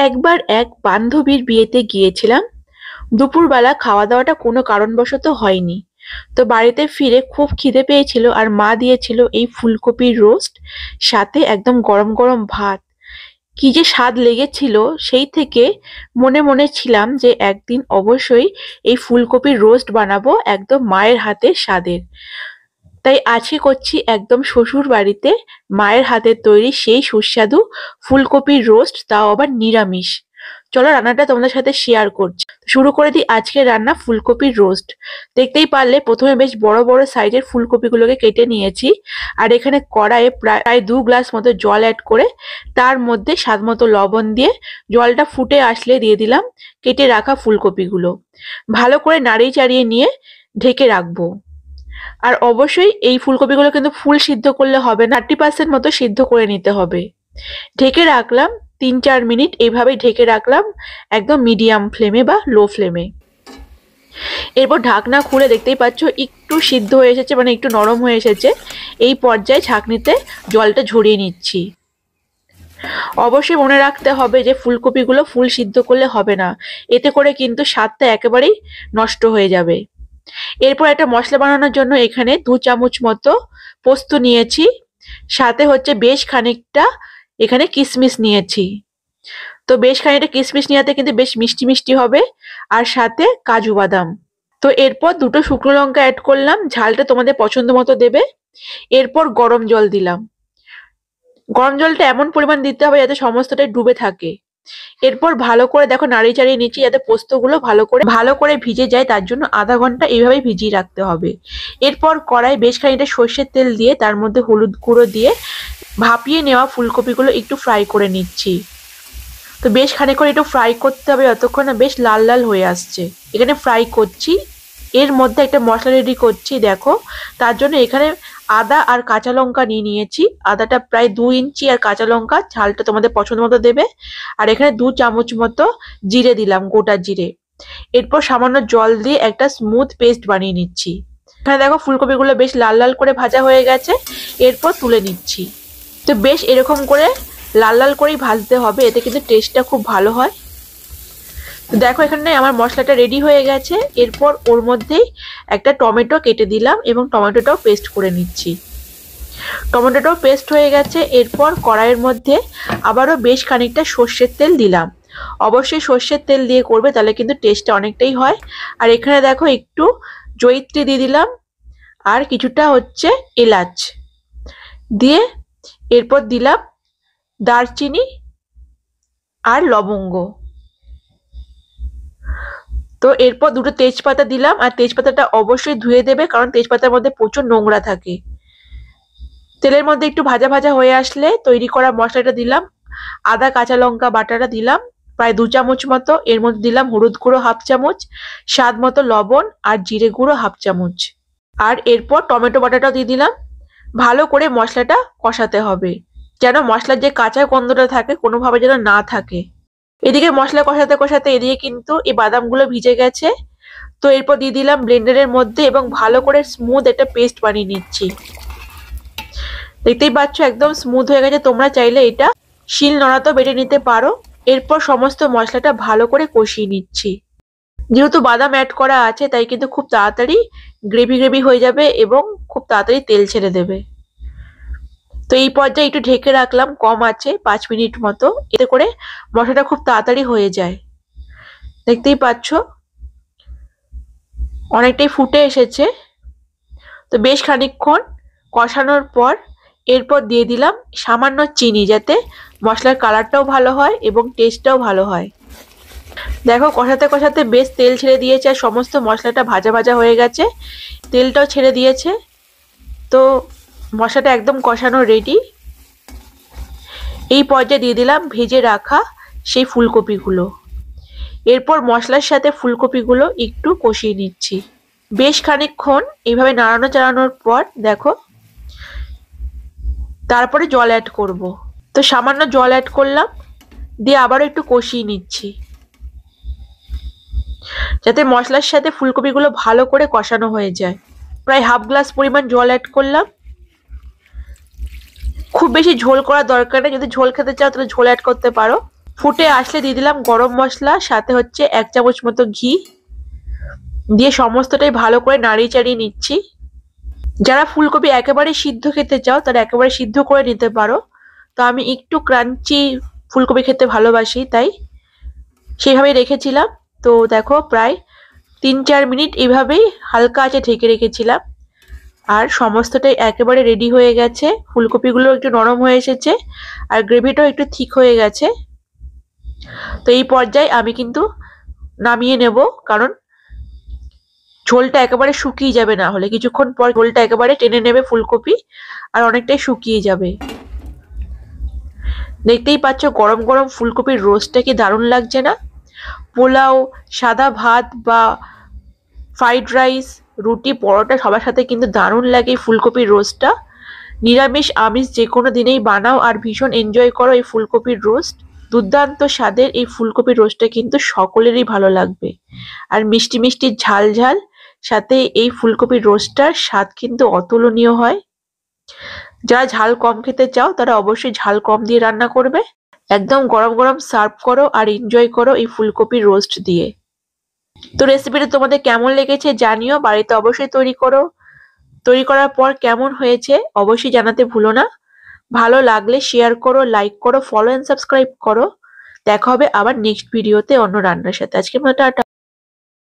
একবার এক বান্ধবীর বিয়েতে গিয়েছিলাম। দুপুরবেলা খাওয়া দাওয়াটা কোনো কারণবশত হয়নি। তো বাড়িতে ফিরে খুব খিদে পেয়েছিল আর মা দিয়েছিল এই ফুলকপির রোস্ট, সাথে একদম গরম গরম ভাত। কি যে স্বাদ লেগেছিল! সেই থেকে মনে মনে ছিলাম যে একদিন অবশ্যই এই ফুলকপির রোস্ট বানাবো একদম মায়ের হাতের স্বাদের। তাই আজকে করছি একদম শ্বশুর বাড়িতে মায়ের হাতের তৈরি সেই সুস্বাদু ফুলকপির রোস্ট, তাও আবার নিরামিষ। চলো রান্নাটা তোমাদের সাথে শেয়ার করছি। শুরু করে দিই আজকের রান্না, ফুলকপির রোস্ট। দেখতেই পারলে প্রথমে বেশ বড় বড় সাইজের ফুলকপিগুলোকে কেটে নিয়েছি। আর এখানে কড়াইয়ে প্রায় 2 গ্লাস মতো জল অ্যাড করে তার মধ্যে স্বাদ মতো লবণ দিয়ে জলটা ফুটে আসলে দিয়ে দিলাম কেটে রাখা ফুলকপিগুলো। ভালো করে নাড়িয়ে চাড়িয়ে নিয়ে ঢেকে রাখবো। আর অবশ্যই এই ফুলকপিগুলো কিন্তু ফুল সিদ্ধ করলে হবে না, 30% মতো সিদ্ধ করে নিতে হবে। ঢেকে রাখলাম 3-4 মিনিট, এইভাবেই ঢেকে রাখলাম একদম মিডিয়াম ফ্লেমে বা লো ফ্লেমে। এরপর ঢাকনা খুলে দেখতেই পাচ্ছ একটু সিদ্ধ হয়ে এসেছে, মানে একটু নরম হয়ে এসেছে। এই পর্যায়ে ছাঁকনিতে জলটা ঝরিয়ে নিচ্ছি। অবশ্যই মনে রাখতে হবে যে ফুলকপিগুলো ফুল সিদ্ধ করলে হবে না, এতে করে কিন্তু স্বাদটা একেবারেই নষ্ট হয়ে যাবে। এরপর একটা মশলা বানানোর জন্য এখানে 2 চামচ মতো পোস্ত নিয়েছি, সাথে হচ্ছে বেশ খানিকটা এখানে কিশমিশ নিয়েছি। তো বেশ খানিকটা কিশমিশ নেওয়াতে কিন্তু বেশ মিষ্টি মিষ্টি হবে, আর সাথে কাজু বাদাম। তো এরপর 2টো শুকনো লঙ্কা অ্যাড করলাম, ঝালটা তোমাদের পছন্দ মতো দেবে। এরপর গরম জল দিলাম। গরম জলটা এমন পরিমাণ দিতে হবে যাতে সমস্তটাই ডুবে থাকে। এরপর ভালো করে দেখো নাড়িয়ে চাড়িয়ে নিচ্ছি যাতে পোস্তগুলো ভালো করে ভিজে যায়, তার জন্য আধা ঘন্টা এইভাবেই ভিজিয়ে রাখতে হবে। এরপর কড়াই বেশ খানিকটা সর্ষের তেল দিয়ে তার মধ্যে হলুদ গুঁড়ো দিয়ে ভাপিয়ে নেওয়া ফুলকপিগুলো একটু ফ্রাই করে নিচ্ছি। তো বেশ খানিকক্ষণ একটু ফ্রাই করতে হবে যতক্ষণ না বেশ লাল লাল হয়ে আসছে। এখানে ফ্রাই করছি, এর মধ্যে একটা মশলা রেডি করছি। দেখো, তার জন্য এখানে আদা আর কাঁচা লঙ্কা নিয়েছি। আদাটা প্রায় 2 ইঞ্চি আর কাঁচা লঙ্কা ঝালটা তোমাদের পছন্দ মতো দেবে। আর এখানে 2 চামচ মতো জিরে দিলাম, গোটা জিরে। এরপর সামান্য জল দিয়ে একটা স্মুথ পেস্ট বানিয়ে নিচ্ছি। এখানে দেখো ফুলকপিগুলো বেশ লাল লাল করে ভাজা হয়ে গেছে, এরপর তুলে নিচ্ছি। তো বেশ এরকম করে লাল লাল করেই ভাজতে হবে, এতে কিন্তু টেস্টটা খুব ভালো হয়। তো দেখো এখানে আমার মশলাটা রেডি হয়ে গেছে। এরপর ওর মধ্যেই একটা টমেটো কেটে দিলাম এবং টমেটোটাও পেস্ট করে নিচ্ছি। টমেটোটাও পেস্ট হয়ে গেছে। এরপর কড়াইয়ের মধ্যে আবারও বেশ খানিকটা সর্ষের তেল দিলাম। অবশ্যই সর্ষের তেল দিয়ে করবে, তাহলে কিন্তু টেস্টটা অনেকটাই হয়। আর এখানে দেখো একটু জয়িত্রী দিয়ে দিলাম আর কিছুটা হচ্ছে এলাচ দিয়ে, এরপর দিলাম দারচিনি আর লবঙ্গ। তো এরপর 2টো তেজপাতা দিলাম, আর তেজপাতাটা অবশ্যই ধুয়ে দেবে কারণ তেজপাতার মধ্যে প্রচুর নোংরা থাকে। তেলের মধ্যে একটু ভাজা ভাজা হয়ে আসলে তৈরি করা মশলাটা দিলাম। আদা কাঁচা লঙ্কা বাটাটা দিলাম প্রায় 2 চামচ মতো। এর মধ্যে দিলাম হলুদ গুঁড়ো 1/2 চামচ, স্বাদ মতো লবণ আর জিরে গুঁড়ো 1/2 চামচ। আর এরপর টমেটো বাটাটাও দিয়ে দিলাম। ভালো করে মশলাটা কষাতে হবে, যেন মশলার যে কাঁচা গন্ধটা থাকে কোনোভাবে যেন না থাকে। এদিকে মশলা কষাতে কষাতে এদিকে কিন্তু এই বাদামগুলো ভিজে গেছে। তো এরপর দিয়ে দিলাম ব্লেন্ডারের মধ্যে এবং ভালো করে স্মুথ একটা পেস্ট বানিয়ে নিচ্ছি। দেখতেই পাচ্ছ একদম স্মুথ হয়ে গেছে। তোমরা চাইলে এটা শিল নোড়াতেও বেটে নিতে পারো। এরপর সমস্ত মশলাটা ভালো করে কষিয়ে নিচ্ছি। যেহেতু বাদাম অ্যাড করা আছে তাই কিন্তু খুব তাড়াতাড়ি গ্রেভি গ্রেভি হয়ে যাবে এবং খুব তাড়াতাড়ি তেল ছেড়ে দেবে। তো এই পর্যায়ে একটু ঢেকে রাখলাম কম আছে 5 মিনিট মতো, এতে করে মশলাটা খুব তাড়াতাড়ি হয়ে যায়। দেখতেই পাচ্ছ অনেকটাই ফুটে এসেছে। তো বেশ খানিকক্ষণ কষানোর পর এরপর দিয়ে দিলাম সামান্য চিনি, যাতে মশলার কালারটাও ভালো হয় এবং টেস্টটাও ভালো হয়। দেখো কষাতে কষাতে বেশ তেল ছেড়ে দিয়েছে আর সমস্ত মশলাটা ভাজা ভাজা হয়ে গেছে, তেলটাও ছেড়ে দিয়েছে। তো মশলাটা একদম কষানো রেডি। এই পর্যায়ে দিয়ে দিলাম ভেজে রাখা সেই ফুলকপিগুলো। এরপর মশলার সাথে ফুলকপিগুলো একটু কষিয়ে নিচ্ছি। বেশ খানিকক্ষণ এইভাবে নাড়ানো চাড়ানোর পর দেখো তারপরে জল অ্যাড করব। তো সামান্য জল অ্যাড করলাম, দিয়ে আবারও একটু কষিয়ে নিচ্ছি যাতে মশলার সাথে ফুলকপিগুলো ভালো করে কষানো হয়ে যায়। প্রায় 1/2 গ্লাস পরিমাণ জল অ্যাড করলাম। খুব বেশি ঝোল করার দরকার নেই, যদি ঝোল খেতে চাও তাহলে ঝোল অ্যাড করতে পারো। ফুটে আসলে দিয়ে দিলাম গরম মশলা, সাথে হচ্ছে 1 চামচ মতো ঘি দিয়ে সমস্তটাই ভালো করে নাড়িয়ে চাড়িয়ে নিচ্ছি। যারা ফুলকপি একেবারে সিদ্ধ খেতে চাও তারা একেবারে সিদ্ধ করে নিতে পারো, তো আমি একটু ক্রাঞ্চি ফুলকপি খেতে ভালোবাসি, তাই সেইভাবেই রেখেছিলাম। তো দেখো প্রায় 3-4 মিনিট এইভাবেই হালকা আঁচে ঢেকে রেখেছিলাম, আর সমস্তটাই একেবারে রেডি হয়ে গেছে। ফুলকপিগুলো একটু নরম হয়ে এসেছে আর গ্রেভিটাও একটু ঠিক হয়ে গেছে। তো এই পর্যায়ে আমি কিন্তু নামিয়ে নেব, কারণ ঝোলটা একেবারে শুকিয়ে যাবে, না হলে কিছুক্ষণ পর ঝোলটা একেবারে টেনে নেবে ফুলকপি আর অনেকটাই শুকিয়ে যাবে। দেখতেই পাচ্ছ গরম গরম ফুলকপির রোস্টটা কি দারুণ লাগছে না? পোলাও, সাদা ভাত বা ফ্রাইড রাইস, রুটি, পরোটা সবার সাথে কিন্তু দারুণ লাগে এই ফুলকপির রোস্টটা। নিরামিষ আমিষ যে কোনো দিনেই বানাও আর ভীষণ এনজয় করো এই ফুলকপির রোস্ট। দুর্দান্ত স্বাদের এই ফুলকপির রোস্টটা কিন্তু সকলেরই ভালো লাগবে। আর মিষ্টি মিষ্টি ঝাল ঝাল সাথে এই ফুলকপির রোস্টটার স্বাদ কিন্তু অতুলনীয় হয়। যারা ঝাল কম খেতে চাও তারা অবশ্যই ঝাল কম দিয়ে রান্না করবে। একদম গরম গরম সার্ভ করো আর এনজয় করো এই ফুলকপির রোস্ট দিয়ে। তো রেসিপিটা তোমাদের কেমন লেগেছে জানিও, বাড়িতে অবশ্যই তৈরি করো। তৈরি করার পর কেমন হয়েছে অবশ্যই জানাতে ভুলো না। ভালো লাগলে শেয়ার করো, লাইক করো, ফলো এন্ড সাবস্ক্রাইব করো। দেখা হবে আবার নেক্সট ভিডিওতে অন্য রান্নার সাথে। আজকের মতো টাটা।